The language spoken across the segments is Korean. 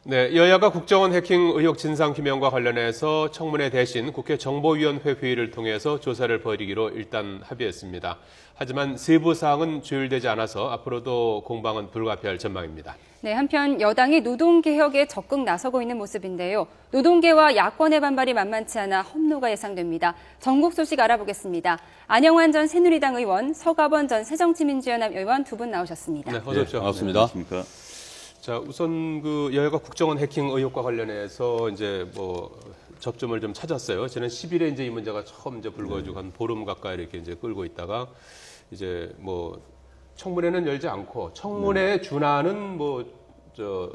네, 여야가 국정원 해킹 의혹 진상규명과 관련해서 청문회 대신 국회 정보위원회 회의를 통해서 조사를 벌이기로 일단 합의했습니다. 하지만 세부 사항은 조율되지 않아서 앞으로도 공방은 불가피할 전망입니다. 네, 한편 여당이 노동개혁에 적극 나서고 있는 모습인데요. 노동계와 야권의 반발이 만만치 않아 험로가 예상됩니다. 전국 소식 알아보겠습니다. 안영환 전 새누리당 의원, 서가번 전 새정치민주연합 의원 두 분 나오셨습니다. 네, 어서 오십시오. 반갑습니다. 안녕하십니까. 자, 우선 여야가 국정원 해킹 의혹과 관련해서 이제 접점을 좀 찾았어요. 지난 10일에 이제 이 문제가 처음 이제 불거지고 한 보름 가까이 이렇게 이제 끌고 있다가 이제 청문회는 열지 않고 청문회에 준하는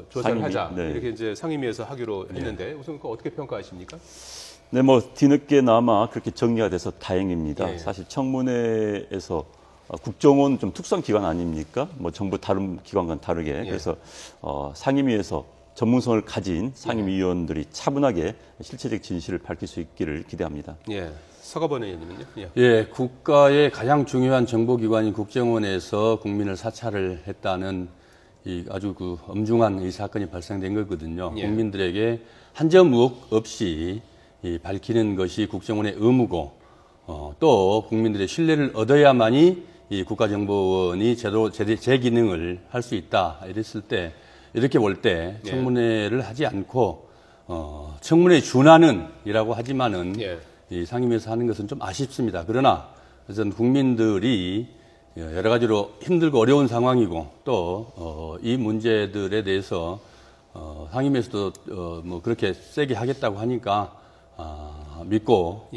조사를 하자 이렇게 이제 상임위에서 하기로 했는데 우선 그거 어떻게 평가하십니까? 네, 뒤늦게나마 그렇게 정리가 돼서 다행입니다. 사실 청문회에서 국정원 좀 특수한 기관 아닙니까? 정부 다른 기관과는 다르게 그래서 상임위에서 전문성을 가진 상임위원들이 차분하게 실체적 진실을 밝힐 수 있기를 기대합니다. 예, 서가번 의원님은요? 예, 국가의 가장 중요한 정보기관인 국정원에서 국민을 사찰을 했다는 이 아주 엄중한 이 사건이 발생된 거거든요. 국민들에게 한 점 의혹 없이 밝히는 것이 국정원의 의무고 또 국민들의 신뢰를 얻어야만이 이 국가정보원이 제대로 제 기능을 할 수 있다. 이렇게 볼 때 청문회를 하지 않고 청문회 준하는 이라고 하지만은 이 상임위에서 하는 것은 좀 아쉽습니다. 그러나 저는 국민들이 여러 가지로 힘들고 어려운 상황이고 또 이 문제들에 대해서 상임위에서도 그렇게 세게 하겠다고 하니까 믿고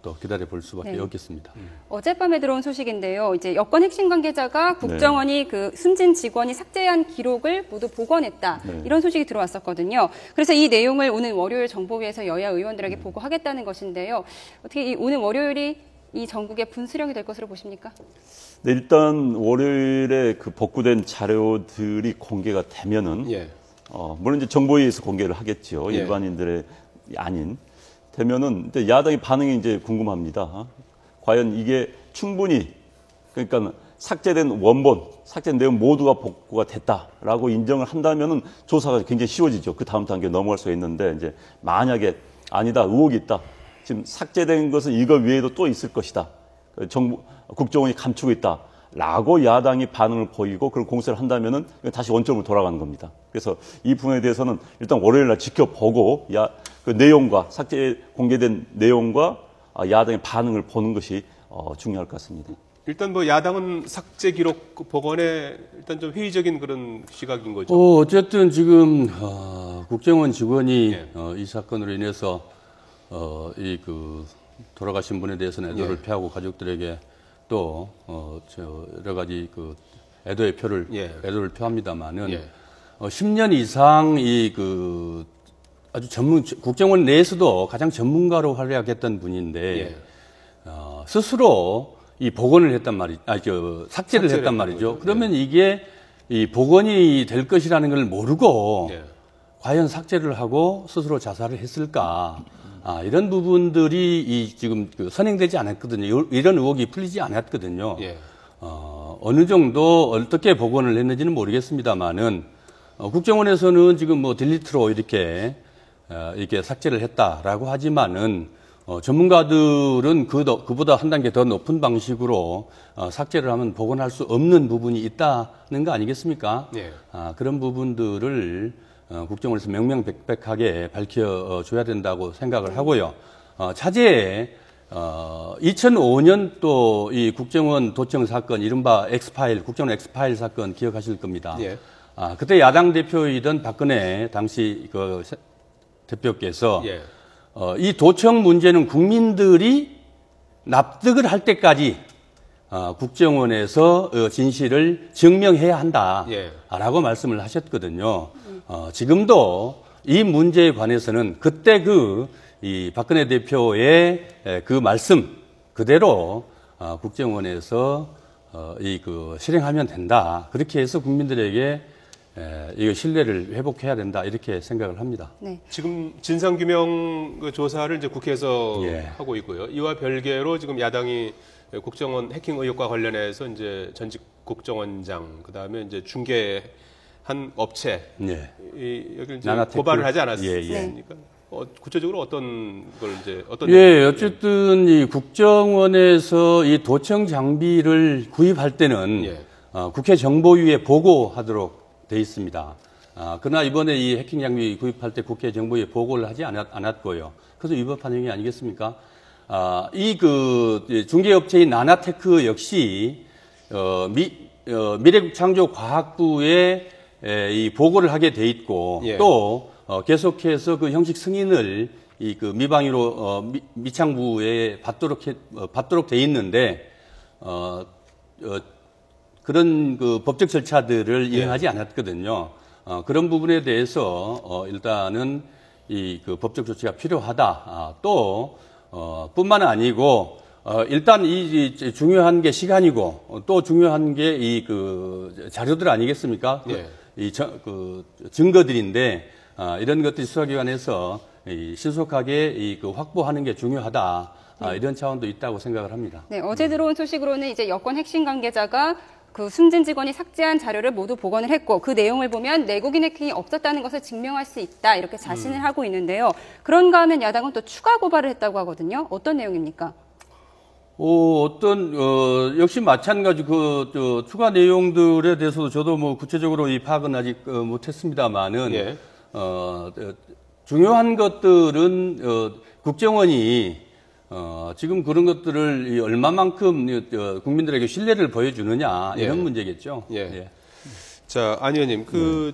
또 기다려 볼 수밖에 없겠습니다. 어젯밤에 들어온 소식인데요. 이제 여권 핵심 관계자가 국정원이 숨진 직원이 삭제한 기록을 모두 복원했다. 이런 소식이 들어왔었거든요. 그래서 이 내용을 오늘 월요일 정보위에서 여야 의원들에게 보고하겠다는 것인데요. 어떻게 오늘 월요일이 이 전국의 분수령이 될 것으로 보십니까? 네, 일단 월요일에 복구된 자료들이 공개가 되면은 물론 이제 정보위에서 공개를 하겠죠. 일반인들의 아닌. 되면은 야당의 반응이 이제 궁금합니다. 과연 이게 충분히 그러니까 삭제된 원본, 삭제된 내용 모두가 복구가 됐다라고 인정을 한다면은 조사가 굉장히 쉬워지죠. 그 다음 단계 넘어갈 수가 있는데 이제 만약에 아니다, 의혹이 있다. 지금 삭제된 것은 이거 외에도 또 있을 것이다. 국정원이 감추고 있다라고 야당이 반응을 보이고 그런 공세를 한다면은 다시 원점으로 돌아가는 겁니다. 그래서 이 부분에 대해서는 일단 월요일 날 지켜보고 그 내용과 공개된 내용과 야당의 반응을 보는 것이 중요할 것 같습니다. 일단 야당은 삭제 기록 복원에 일단 좀 회의적인 그런 시각인 거죠. 어쨌든 지금 국정원 직원이 이 사건으로 인해서 돌아가신 분에 대해서는 애도를 표하고 가족들에게 또 여러 가지 애도의 애도를 표합니다만은 10년 이상 아주 국정원 내에서도 가장 전문가로 활약했던 분인데 스스로 이 복원을 했단 말이죠. 삭제를 했단 말이죠. 그러면 이게 이 복원이 될 것이라는 걸 모르고 과연 삭제를 하고 스스로 자살을 했을까? 이런 부분들이 지금 선행되지 않았거든요. 이런 의혹이 풀리지 않았거든요. 어느 정도 어떻게 복원을 했는지는 모르겠습니다만은 국정원에서는 지금 딜리트로 이렇게 삭제를 했다라고 하지만은 전문가들은 그보다 한 단계 더 높은 방식으로 삭제를 하면 복원할 수 없는 부분이 있다는 거 아니겠습니까? 그런 부분들을 국정원에서 명명백백하게 밝혀줘야 된다고 생각을 하고요. 차제에 2005년 또 이 국정원 도청 사건, 이른바 엑스파일, 국정원 엑스파일 사건 기억하실 겁니다. 그때 야당 대표이던 박근혜 당시 대표께서 이 도청 문제는 국민들이 납득을 할 때까지 국정원에서 진실을 증명해야 한다라고 말씀을 하셨거든요. 지금도 이 문제에 관해서는 그때 이 박근혜 대표의 그 말씀 그대로 국정원에서 실행하면 된다. 그렇게 해서 국민들에게 이거 신뢰를 회복해야 된다 이렇게 생각을 합니다. 지금 진상규명 조사를 이제 국회에서 하고 있고요. 이와 별개로 지금 야당이 국정원 해킹 의혹과 관련해서 이제 전직 국정원장 그다음에 이제 중개한 한 업체 예. 여기 이제 나나테크. 고발을 하지 않았습니까? 네. 구체적으로 어떤 걸 이제 어떤 예, 어쨌든 이 국정원에서 이 도청 장비를 구입할 때는 예. 국회 정보위에 보고하도록 돼 있습니다. 그러나 이번에 이 해킹 장비 구입할 때 국회 정보위에 보고를 하지 않았고요. 그래서 위법한 행위 아니겠습니까? 중개업체인 나나테크 역시 미래국창조과학부에 이 보고를 하게 돼 있고 예. 또 계속해서 그 형식 승인을 미방위로 미창부에 받도록 돼 있는데 그런 그 법적 절차들을 이행하지 않았거든요. 그런 부분에 대해서 일단은 그 법적 조치가 필요하다. 또 뿐만 아니고 일단 이 중요한 게 시간이고 또 중요한 게 그 자료들 아니겠습니까? 예. 그 증거들인데 이런 것들이 수사기관에서 신속하게 그 확보하는 게 중요하다. 이런 차원도 있다고 생각을 합니다. 네, 어제 들어온 소식으로는 이제 여권 핵심 관계자가 그 숨진 직원이 삭제한 자료를 모두 복원을 했고 그 내용을 보면 내국인 해킹이 없었다는 것을 증명할 수 있다 이렇게 자신을 하고 있는데요. 그런가 하면 야당은 또 추가 고발을 했다고 하거든요. 어떤 내용입니까? 역시 마찬가지 추가 내용들에 대해서도 저도 뭐 구체적으로 이 파악은 아직 못했습니다만은 예. 중요한 것들은 국정원이 지금 그런 것들을 얼마만큼 국민들에게 신뢰를 보여주느냐 이런 예. 문제겠죠. 예. 예. 자, 안 의원님,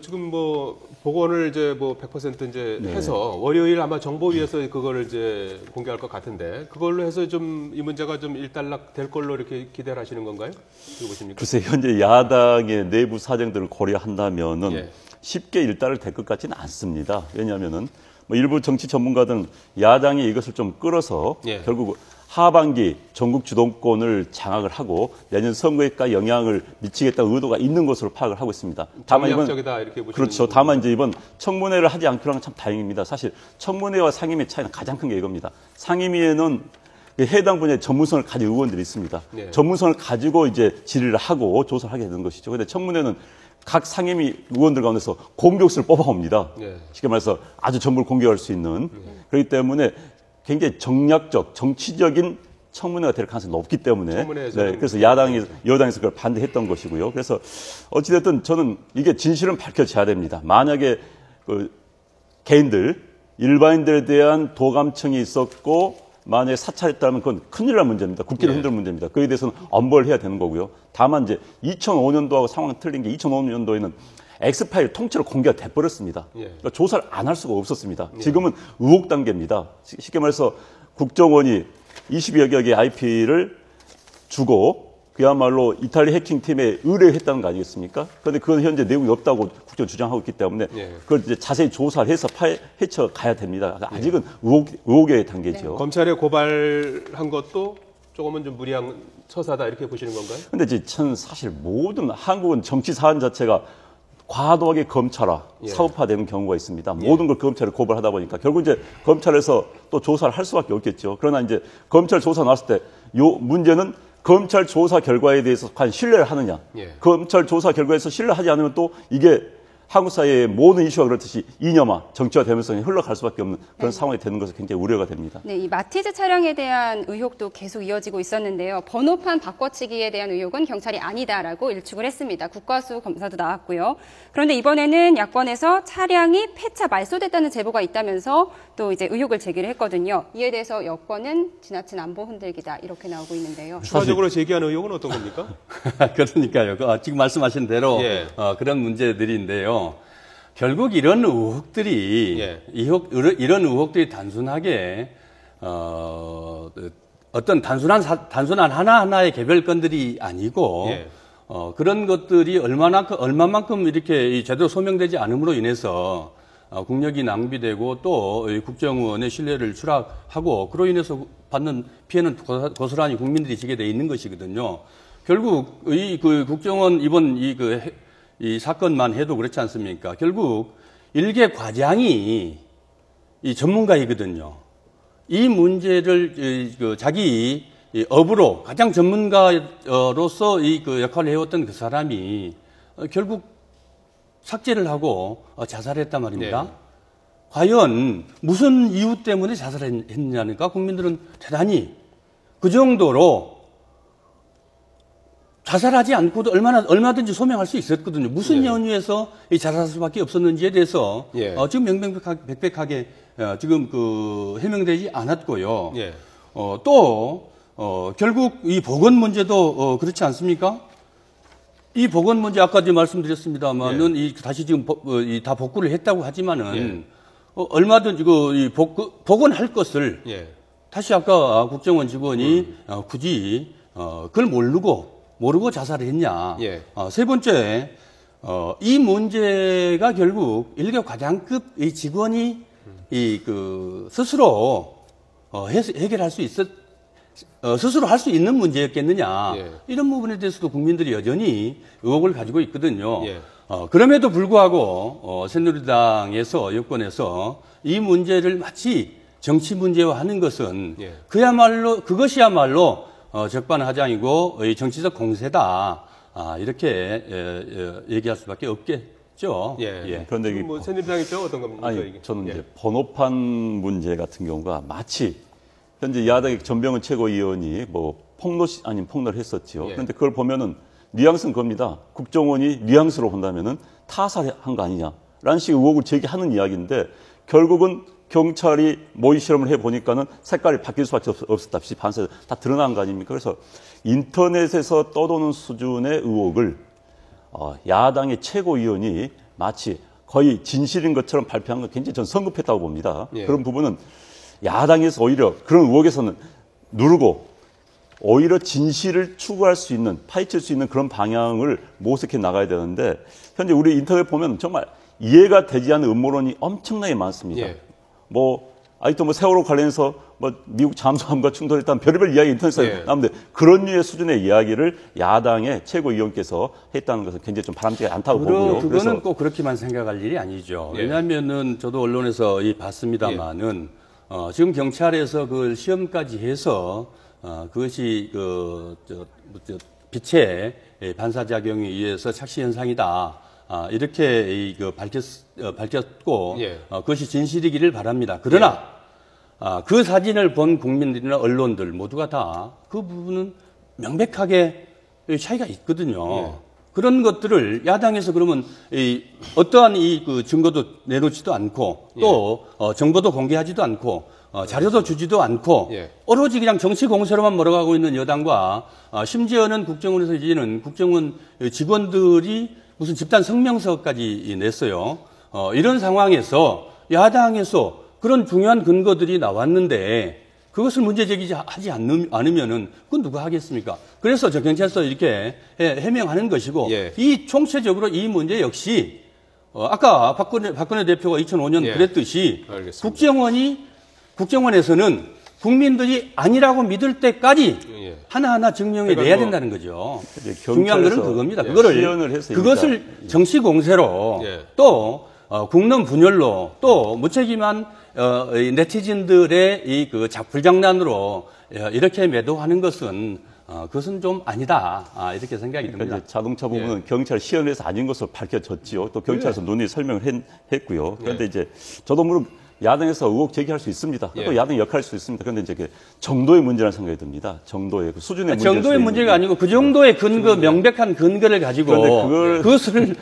지금 뭐, 복원을 이제 뭐 100% 이제 해서 월요일 아마 정보위에서 그거를 이제 공개할 것 같은데 그걸로 해서 좀 이 문제가 좀 일단락 될 걸로 이렇게 기대를 하시는 건가요? 어떻게 보십니까? 글쎄, 현재 야당의 내부 사정들을 고려한다면은 예. 쉽게 일단락 될 것 같지는 않습니다. 왜냐하면은 뭐 일부 정치 전문가들은 야당이 이것을 좀 끌어서 예. 결국 하반기 전국 주도권을 장악을 하고 내년 선거에까지 영향을 미치겠다는 의도가 있는 것으로 파악을 하고 있습니다. 다만 이번 정략적이다 이렇게 보시는 그렇죠. 다만 이제 이번 청문회를 하지 않기로는 참 다행입니다. 사실 청문회와 상임위 차이는 가장 큰 게 이겁니다. 상임위에는 해당 분야의 전문성을 가진 의원들이 있습니다. 네. 전문성을 가지고 이제 질의를 하고 조사를 하게 되는 것이죠. 그런데 청문회는 각 상임위 의원들 가운데서 공격수를 뽑아옵니다. 네. 쉽게 말해서 아주 전부를 공격할 수 있는. 그렇기 때문에 굉장히 정략적, 정치적인 청문회가 될 가능성이 높기 때문에 그래서 여당에서 그걸 반대했던 것이고요. 그래서 어찌됐든 저는 이게 진실은 밝혀져야 됩니다. 만약에 그 개인들, 일반인들에 대한 도감청이 있었고 만약에 사찰했다면 그건 큰일 날 문제입니다. 국기를 흔들 문제입니다. 그에 대해서는 엄벌을 해야 되는 거고요. 다만 이제 2005년도하고 상황이 틀린 게 2005년도에는 엑스파일 통째로 공개가 돼버렸습니다. 그러니까 조사를 안 할 수가 없었습니다. 지금은 의혹 단계입니다. 쉽게 말해서 국정원이 20여 개의 IP를 주고 그야말로 이탈리 해킹팀에 의뢰했다는 거 아니겠습니까? 그런데 그건 현재 내용이 없다고 국정원 주장하고 있기 때문에 그걸 이제 자세히 조사를 해서 헤쳐가야 됩니다. 아직은 의혹의 단계죠. 검찰에 고발한 것도 조금은 좀 무리한 처사다 이렇게 보시는 건가요? 근데 이제 전 사실 모든 한국은 정치 사안 자체가 과도하게 검찰화, 사업화되는 경우가 있습니다. 모든 걸 검찰에 고발하다 보니까 결국 이제 검찰에서 또 조사를 할 수밖에 없겠죠. 그러나 이제 검찰 조사 나왔을 때 요 문제는 검찰 조사 결과에 대해서 과연 신뢰를 하느냐. 검찰 조사 결과에서 신뢰하지 않으면 또 이게 한국 사회의 모든 이슈가 그렇듯이 이념화, 정치화 되면서 흘러갈 수밖에 없는 그런 상황이 되는 것은 굉장히 우려가 됩니다. 네, 이 마티즈 차량에 대한 의혹도 계속 이어지고 있었는데요. 번호판 바꿔치기에 대한 의혹은 경찰이 아니다라고 일축을 했습니다. 국과수 검사도 나왔고요. 그런데 이번에는 야권에서 차량이 폐차 말소됐다는 제보가 있다면서 또 이제 의혹을 제기를 했거든요. 이에 대해서 여권은 지나친 안보 흔들기다 이렇게 나오고 있는데요. 추가적으로 제기한 의혹은 어떤 겁니까? 그러니까요. 지금 말씀하신 대로 그런 문제들인데요. 결국 이런 의혹들이 이런 의혹들이 단순하게 어떤 단순한 하나하나의 개별 건들이 아니고 그런 것들이 얼마만큼 이렇게 제대로 소명되지 않음으로 인해서 국력이 낭비되고 또 국정원의 신뢰를 추락하고 그로 인해서 받는 피해는 고스란히 국민들이 지게 돼 있는 것이거든요. 결국 그 국정원 이번 이 사건만 해도 그렇지 않습니까? 결국 일개 과장이 이 전문가이거든요. 이 문제를 자기 업으로 가장 전문가로서 그 역할을 해왔던 그 사람이 결국 삭제를 하고 자살했단 말입니다. 네. 과연 무슨 이유 때문에 자살했느냐니까 국민들은 대단히 그 정도로 자살하지 않고도 얼마든지 소명할 수 있었거든요. 무슨 네. 연유에서 이 자살할 수밖에 없었는지에 대해서 예. 지금 명백하게 지금 그 해명되지 않았고요. 예. 또 결국 이 보건 문제도 그렇지 않습니까? 이 보건 문제 아까 지금 말씀드렸습니다만은 이 다시 지금 다 복구를 했다고 하지만은 얼마든지 이 복원할 것을 다시 아까 국정원 직원이 굳이 그걸 모르고 자살을 했냐. 세 번째, 이 문제가 결국 일개 과장급 이 직원이 스스로 해결할 수 스스로 할 수 있는 문제였겠느냐. 이런 부분에 대해서도 국민들이 여전히 의혹을 가지고 있거든요. 그럼에도 불구하고 새누리당에서 여권에서 이 문제를 마치 정치 문제화하는 것은 그것이야말로 적반하장이고 정치적 공세다. 이렇게 얘기할 수밖에 없겠죠. 그런데 뭐 새누리당 입장 어떤 겁니까? 아니, 저는 이제 번호판 문제 같은 경우가 마치 현재 야당의 전병헌 최고위원이 뭐 폭로 아닌 폭로를 했었지요. 그런데 그걸 보면은 뉘앙스는 겁니다. 국정원이 뉘앙스로 본다면은 타살한 거 아니냐라는 식의 의혹을 제기하는 이야기인데 결국은 경찰이 모의 실험을 해보니까는 색깔이 바뀔 수밖에 없었다시 반사에서 다 드러난 거 아닙니까? 그래서 인터넷에서 떠도는 수준의 의혹을 야당의 최고위원이 마치 거의 진실인 것처럼 발표한 건 굉장히 전 성급했다고 봅니다. 그런 부분은 야당에서 오히려 그런 의혹에서는 누르고 오히려 진실을 추구할 수 있는, 파헤칠 수 있는 그런 방향을 모색해 나가야 되는데 현재 우리 인터넷 보면 정말 이해가 되지 않는 음모론이 엄청나게 많습니다. 아직도 세월호 관련해서 미국 잠수함과 충돌했다는 별의별 이야기 인터넷에 나오는데 그런 류의 수준의 이야기를 야당의 최고위원께서 했다는 것은 굉장히 좀 바람직하지 않다고 보고요. 그거는 꼭 그렇게만 생각할 일이 아니죠. 왜냐하면은 저도 언론에서 봤습니다만은 지금 경찰에서 그 시험까지 해서 그것이 빛의 반사작용에 의해서 착시 현상이다. 이렇게 밝혔고 그것이 진실이기를 바랍니다. 그러나 그 사진을 본 국민들이나 언론들 모두가 다 그 부분은 명백하게 차이가 있거든요. 그런 것들을 야당에서 그러면 어떠한 증거도 내놓지도 않고 또 정보도 공개하지도 않고 자료도 주지도 않고 오로지 그냥 정치 공세로만 몰아가고 있는 여당과 심지어는 국정원에서 이제는 국정원 직원들이 무슨 집단 성명서까지 냈어요. 이런 상황에서 야당에서 그런 중요한 근거들이 나왔는데 그것을 문제 제기하지 않으면은 그건 누가 하겠습니까? 그래서 경찰서 이렇게 해명하는 것이고 이 총체적으로 이 문제 역시 아까 박근혜 대표가 2005년 그랬듯이 국정원에서는 국민들이 아니라고 믿을 때까지 하나하나 증명해 내야 된다는 거죠. 중요한 것은 그겁니다. 그것을 정치 공세로 또 국론 분열로 또 무책임한 네티즌들의 불장난으로 이렇게 매도하는 것은 그것은 좀 아니다. 이렇게 생각이 듭니다. 그러니까 자동차 부분은 경찰 시연에서 아닌 것으로 밝혀졌지요. 또 경찰에서 논의 설명을 했고요. 그런데 이제 저도 물론 야당에서 의혹 제기할 수 있습니다. 또 야당이 역할할 수 있습니다. 그런데 이제 정도의 문제라는 생각이 듭니다. 정도의 수준의 문제. 정도의 문제가 아니고 그 정도의 명백한 근거를 가지고 그것을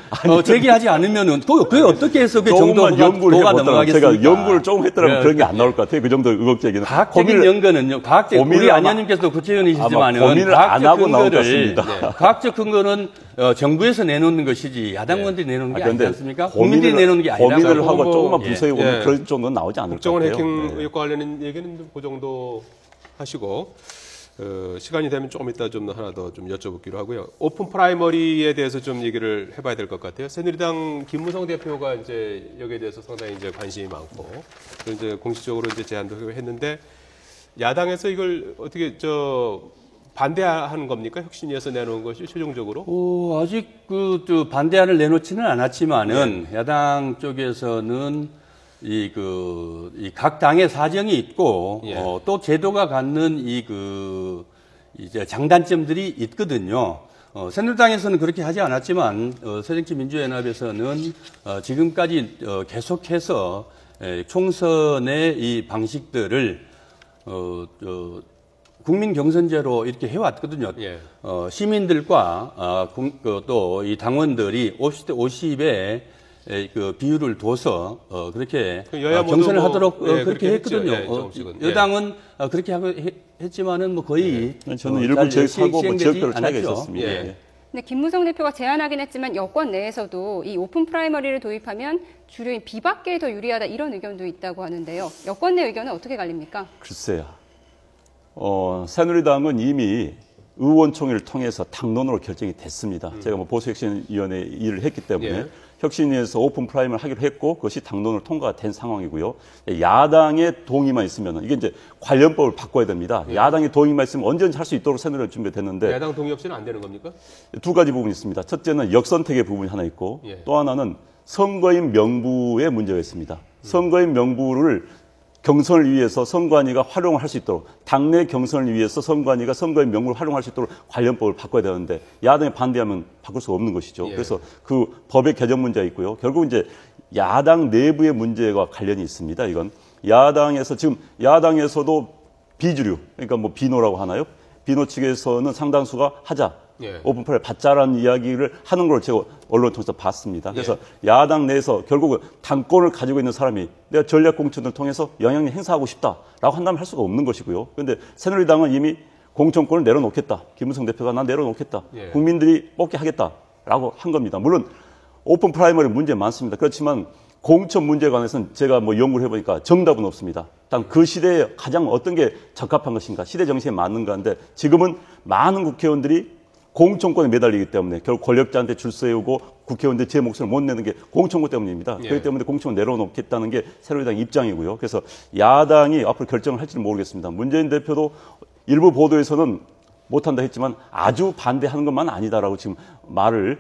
제기하지 않으면은 그게 어떻게 해서 그 정도가 넘어가겠습니까? 제가 연구를 조금 했더라면 그런 게 안 나올 것 같아요. 그 정도 의혹 제기는. 과학적인 연구는요. 우리 안 의원님께서도 국회의원이시지만은 고민을 안 하고 나올 것 같습니다. 과학적 근거는 정부에서 내놓는 것이지 야당원들이 내놓는 게 아니지 않습니까? 국민들이 내놓는 게 아니라 고민을 하고 조금만 분석해 보면 그런 정도는 나오지 않을 것 같아요. 국정원 해킹 의혹과 관련된 얘기는 그 정도 하시고 시간이 되면 조금 이따 좀 하나 더 좀 여쭤보기로 하고요. 오픈 프라이머리에 대해서 좀 얘기를 해봐야 될 것 같아요. 새누리당 김무성 대표가 이제 여기에 대해서 상당히 이제 관심이 많고 이제 공식적으로 이제 제안도 했는데 야당에서 이걸 어떻게 반대하는 겁니까? 혁신위에서 내놓은 것이 최종적으로? 아직 반대안을 내놓지는 않았지만은 야당 쪽에서는 각 당의 사정이 있고 또 제도가 갖는 이제 장단점들이 있거든요. 새누리당에서는 그렇게 하지 않았지만 새정치민주연합에서는 지금까지 계속해서 총선의 이 방식들을 국민 경선제로 이렇게 해왔거든요. 예. 시민들과 또 이 당원들이 50대 50의 그 비율을 둬서 그렇게 여야 모두 경선을 뭐, 하도록 예, 그렇게 했죠. 했거든요. 예, 조금씩은. 여당은 그렇게 하고 했지만은 뭐 거의 저는 일부 지역하고 뭐 지역별로 차이가 않았죠. 있었습니다. 예. 예. 근데 김무성 대표가 제안하긴 했지만 여권 내에서도 이 오픈 프라이머리를 도입하면 주류인 비박계에 더 유리하다 이런 의견도 있다고 하는데요. 여권 내 의견은 어떻게 갈립니까? 글쎄요. 새누리당은 이미 의원총회를 통해서 당론으로 결정이 됐습니다. 제가 뭐 보수혁신위원회 일을 했기 때문에 예. 혁신위에서 오픈 프라임을 하기로 했고 그것이 당론으로 통과가 된 상황이고요. 야당의 동의만 있으면 이게 이제 관련법을 바꿔야 됩니다. 예. 야당의 동의만 있으면 언제든지 할 수 있도록 새누리당 준비가 됐는데 야당 동의 없이는 안 되는 겁니까? 두 가지 부분이 있습니다. 첫째는 역선택의 부분이 하나 있고 예. 또 하나는 선거인 명부의 문제가 있습니다. 선거인 명부를 경선을 위해서 선관위가 활용을 할 수 있도록 당내 경선을 위해서 선관위가 선거인 명부를 활용할 수 있도록 관련법을 바꿔야 되는데 야당이 반대하면 바꿀 수가 없는 것이죠. 예. 그래서 그 법의 개정 문제가 있고요. 결국 이제 야당 내부의 문제와 관련이 있습니다. 이건 야당에서 지금 야당에서도 비주류 그러니까 뭐 비노라고 하나요? 비노 측에서는 상당수가 하자. 예. 오픈프라임 받자라는 이야기를 하는 걸 제가 언론 통해서 봤습니다. 그래서 야당 내에서 결국은 당권을 가지고 있는 사람이 내가 전략 공천을 통해서 영향력 행사하고 싶다라고 한다면 할 수가 없는 것이고요. 그런데 새누리당은 이미 공천권을 내려놓겠다. 김무성 대표가 난 내려놓겠다. 예. 국민들이 뽑게 하겠다라고 한 겁니다. 물론 오픈 프라이머리 문제 많습니다. 그렇지만 공천 문제에 관해서는 제가 뭐 연구를 해보니까 정답은 없습니다. 단 그 시대에 가장 어떤 게 적합한 것인가, 시대 정신에 맞는가 한데 지금은 많은 국회의원들이 공천권에 매달리기 때문에 결국 권력자한테 줄 세우고 국회의원들 제 목소리를 못 내는 게 공천권 때문입니다. 예. 그렇기 때문에 공천을 내려놓겠다는 게 새누리당 입장이고요. 그래서 야당이 앞으로 결정을 할지는 모르겠습니다. 문재인 대표도 일부 보도에서는 못한다 했지만 아주 반대하는 것만 아니다라고 지금 말을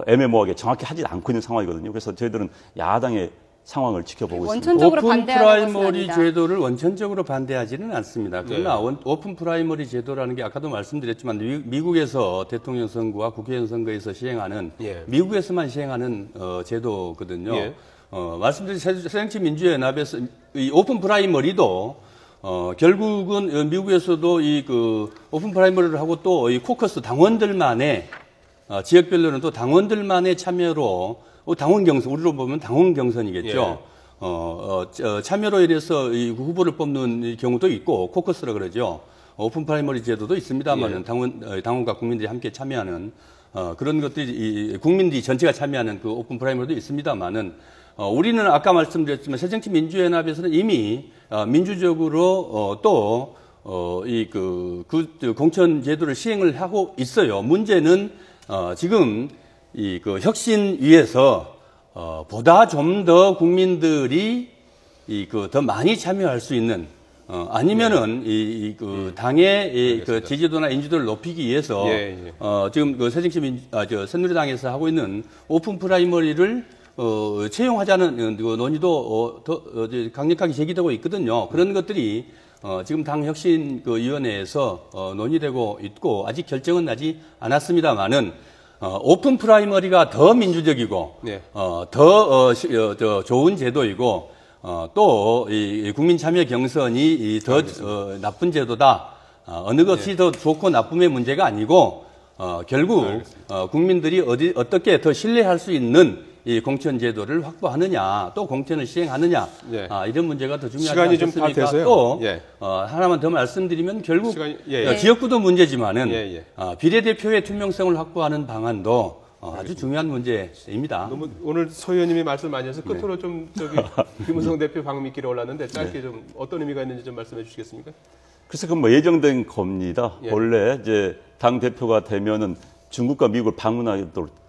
애매모호하게 정확히 하지 않고 있는 상황이거든요. 그래서 저희들은 야당의 상황을 지켜보고 있습니다. 원천적으로 오픈 반대하는 것은 프라이머리 아니다. 제도를 원천적으로 반대하지는 않습니다. 그러나 오픈 프라이머리 제도라는 게 아까도 말씀드렸지만 미국에서 대통령 선거와 국회의원 선거에서 시행하는 예. 미국에서만 시행하는 제도거든요. 예. 말씀드린 새정치민주연합에서 이 오픈 프라이머리도 결국은 미국에서도 이 그 오픈 프라이머리를 하고 또 이 코커스 당원들만의 지역별로는 또 당원들만의 참여로 당원 경선, 우리로 보면 당원 경선이겠죠. 예. 참여로 인해서 이 후보를 뽑는 경우도 있고, 코커스라 그러죠. 오픈 프라이머리 제도도 있습니다만은 예. 당원과 국민들이 함께 참여하는, 그런 것들이, 국민들이 전체가 참여하는 그 오픈 프라이머리도 있습니다만은, 우리는 아까 말씀드렸지만 새정치민주연합에서는 이미, 민주적으로, 공천 제도를 시행을 하고 있어요. 문제는, 지금, 그 혁신위에서 보다 좀 더 국민들이 더 많이 참여할 수 있는 아니면은 당의 그 지지도나 인지도를 높이기 위해서 지금 그 새누리당에서 하고 있는 오픈 프라이머리를 채용하자는 그 논의도 더 강력하게 제기되고 있거든요. 그런 것들이 지금 당 혁신 위원회에서 논의되고 있고 아직 결정은 나지 않았습니다만은. 오픈 프라이머리가 더 민주적이고, 네. 더 좋은 제도이고, 또, 이 국민 참여 경선이 더 나쁜 제도다. 어느 것이 더 좋고 나쁨의 문제가 아니고, 결국, 국민들이 어떻게 더 신뢰할 수 있는 이 공천 제도를 확보하느냐, 또 공천을 시행하느냐, 네. 이런 문제가 더 중요하지 시간이 좀 않겠습니까? 다 돼서요. 또 예. 하나만 더 말씀드리면 결국 시간이- 지역구도 문제지만은 예. 비례대표의 투명성을 확보하는 방안도 아주 중요한 문제입니다. 너무 오늘 서 의원님이 말씀 많이 해서 끝으로 좀 김무성 대표 방미길에 올랐는데 짧게 좀 어떤 의미가 있는지 좀 말씀해 주시겠습니까? 글쎄, 그건 뭐 예정된 겁니다. 예. 원래 이제 당 대표가 되면은 중국과 미국을 방문하도록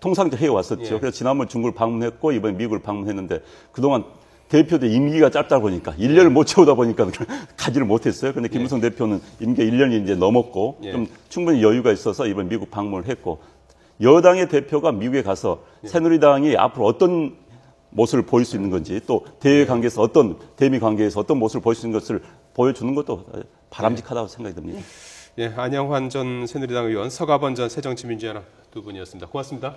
통상적 해왔었죠. 예. 그래서 지난번 중국을 방문했고 이번에 미국을 방문했는데 그동안 대표들 임기가 짧다 보니까 1년을 못 채우다 보니까 가지를 못했어요. 그런데 김무성 대표는 임기가 1년이 이제 넘었고 예. 좀 충분히 여유가 있어서 이번 미국 방문을 했고 여당의 대표가 미국에 가서 새누리당이 앞으로 어떤 모습을 보일 수 있는 건지 또 대외 관계에서 대미 관계에서 어떤 모습을 보일 수 있는 것을 보여주는 것도 바람직하다고 생각이 듭니다. 예, 안영환 전 새누리당 의원, 서가번 전 새정치민주연합 두 분이었습니다. 고맙습니다.